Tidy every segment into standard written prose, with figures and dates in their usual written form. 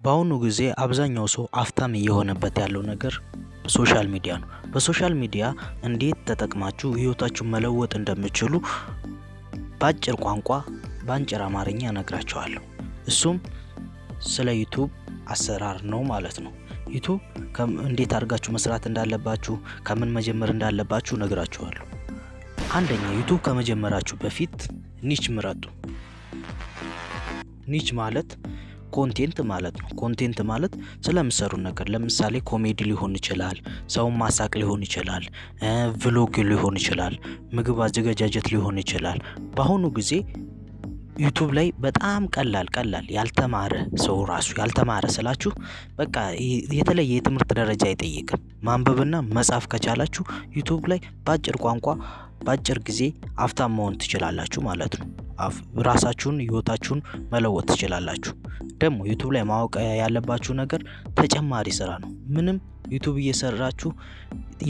በአሁኑ ጊዜ አብዛኛው ሰው አፍታም እየሆነበት ያለው ነገር ሶሻል ሚዲያ ነው። በሶሻል ሚዲያ እንዴት ተጠቅማችሁ ህይወታችሁን መለወጥ እንደምትችሉ በአጭር ቋንቋ በአጭር አማርኛ እነግራችኋለሁ። እሱም ስለ ዩቲዩብ አሰራር ነው ማለት ነው። ዩቲዩብ እንዴት አድርጋችሁ መስራት እንዳለባችሁ፣ ከምን መጀመር እንዳለባችሁ እነግራችኋለሁ። አንደኛ ዩቲዩብ ከመጀመራችሁ በፊት ኒች ምረጡ። ኒች ማለት ኮንቴንት ማለት ነው። ኮንቴንት ማለት ስለምሰሩ ነገር ለምሳሌ ኮሜዲ ሊሆን ይችላል፣ ሰውን ማሳቅ ሊሆን ይችላል፣ ቭሎግ ሊሆን ይችላል፣ ምግብ አዘገጃጀት ሊሆን ይችላል። በአሁኑ ጊዜ ዩቲዩብ ላይ በጣም ቀላል ያልተማረ ሰው ራሱ ያልተማረ ስላችሁ በቃ የተለየ የትምህርት ደረጃ አይጠይቅም። ማንበብና መጻፍ ከቻላችሁ ዩቲዩብ ላይ በአጭር ቋንቋ በአጭር ጊዜ ሀብታም መሆን ትችላላችሁ ማለት ነው። ራሳችሁን ህይወታችሁን መለወጥ ትችላላችሁ። ደግሞ ዩቲዩብ ላይ ማወቅ ያለባችሁ ነገር ተጨማሪ ስራ ነው። ምንም ዩቲዩብ እየሰራችሁ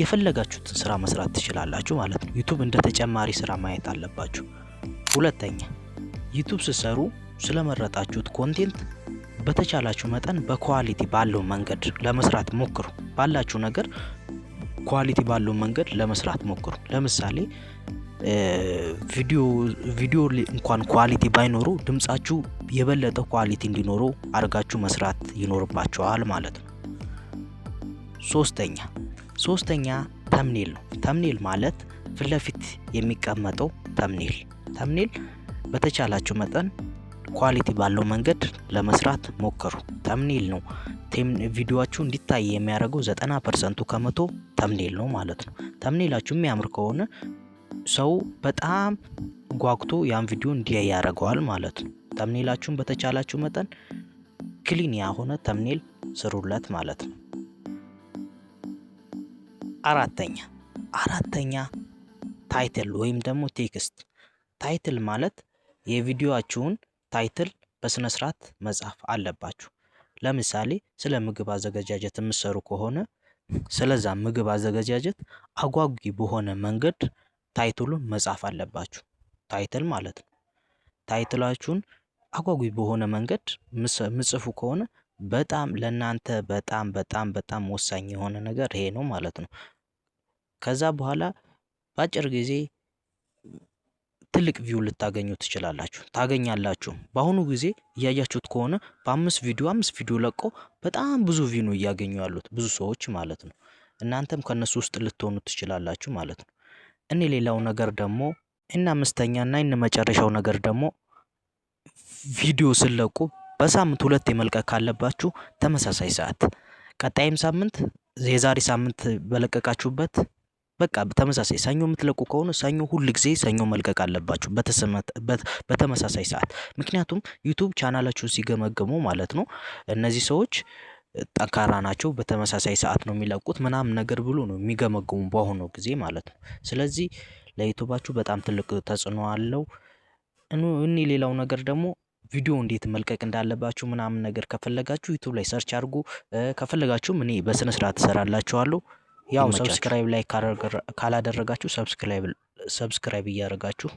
የፈለጋችሁትን ስራ መስራት ትችላላችሁ ማለት ነው። ዩቲዩብ እንደ ተጨማሪ ስራ ማየት አለባችሁ። ሁለተኛ ዩቲዩብ ሲሰሩ ስለመረጣችሁት ኮንቴንት በተቻላችሁ መጠን በኳሊቲ ባለው መንገድ ለመስራት ሞክሩ። ባላችሁ ነገር ኳሊቲ ባለው መንገድ ለመስራት ሞክሩ። ለምሳሌ ቪዲዮ እንኳን ኳሊቲ ባይኖሩ ድምጻችሁ የበለጠ ኳሊቲ እንዲኖረው አድርጋችሁ መስራት ይኖርባችኋል ማለት ነው። ሶስተኛ ተምኔል ነው። ተምኔል ማለት ፊት ለፊት የሚቀመጠው ተምኔል በተቻላችሁ መጠን ኳሊቲ ባለው መንገድ ለመስራት ሞክሩ። ተምኔል ነው ቪዲዮአችሁ እንዲታይ የሚያደርገው 90% ከመቶ ተምኔል ነው ማለት ነው። ተምኔላችሁ የሚያምር ከሆነ ሰው በጣም ጓጉቶ ያን ቪዲዮ እንዲያይ ያደርገዋል ማለት ነው። ተምኔላችሁን በተቻላችሁ መጠን ክሊን የሆነ ተምኔል ስሩለት ማለት ነው። አራተኛ ታይትል ወይም ደግሞ ቴክስት። ታይትል ማለት የቪዲዮአችሁን ታይትል በስነ ስርዓት መጻፍ አለባችሁ። ለምሳሌ ስለ ምግብ አዘገጃጀት የምትሰሩ ከሆነ ስለዛ ምግብ አዘገጃጀት አጓጊ በሆነ መንገድ ታይትሉን መጻፍ አለባችሁ። ታይትል ማለት ነው። ታይትላችሁን አጓጊ በሆነ መንገድ ምጽፉ ከሆነ በጣም ለእናንተ በጣም ወሳኝ የሆነ ነገር ይሄ ነው ማለት ነው። ከዛ በኋላ በአጭር ጊዜ ትልቅ ቪው ልታገኙ ታገኛላችሁ። በአሁኑ ጊዜ እያያችሁት ከሆነ በ5 ቪዲዮ ለቆ በጣም ብዙ ቪው ነው እያገኙ ያሉት ብዙ ሰዎች ማለት ነው። እናንተም ከነሱ ውስጥ ልትሆኑ ትችላላችሁ ማለት ነው። ሌላው ነገር ደግሞ አምስተኛና መጨረሻው ነገር ደግሞ ቪዲዮ ስለቁ በሳምንት 2 መልቀቅ ካለባችሁ ተመሳሳይ ሰዓት ቀጣይም ሳምንት የዛሬ ሳምንት በለቀቃችሁበት በቃ ተመሳሳይ ሰኞ የምትለቁ ከሆነ ሰኞ ሁል ጊዜ ሰኞ መልቀቅ አለባችሁ በተመሳሳይ ሰዓት። ምክንያቱም ዩቲዩብ ቻናላችሁን ሲገመገሙ ማለት ነው እነዚህ ሰዎች ጠንካራ ናቸው፣ በተመሳሳይ ሰዓት ነው የሚለቁት ምናምን ነገር ብሎ ነው የሚገመገሙ በአሁኑ ጊዜ ማለት ነው። ስለዚህ ለዩቲዩባችሁ በጣም ትልቅ ተጽዕኖ አለው። ሌላው ነገር ደግሞ ቪዲዮ እንዴት መልቀቅ እንዳለባችሁ ምናምን ነገር ከፈለጋችሁ ዩቲዩብ ላይ ሰርች አድርጉ። ከፈለጋችሁም እኔ በስነ ስርዓት እሰራላችኋለሁ። ያው ሰብስክራይብ ላይ ካላደረጋችሁ ሰብስክራይብ እያደረጋችሁ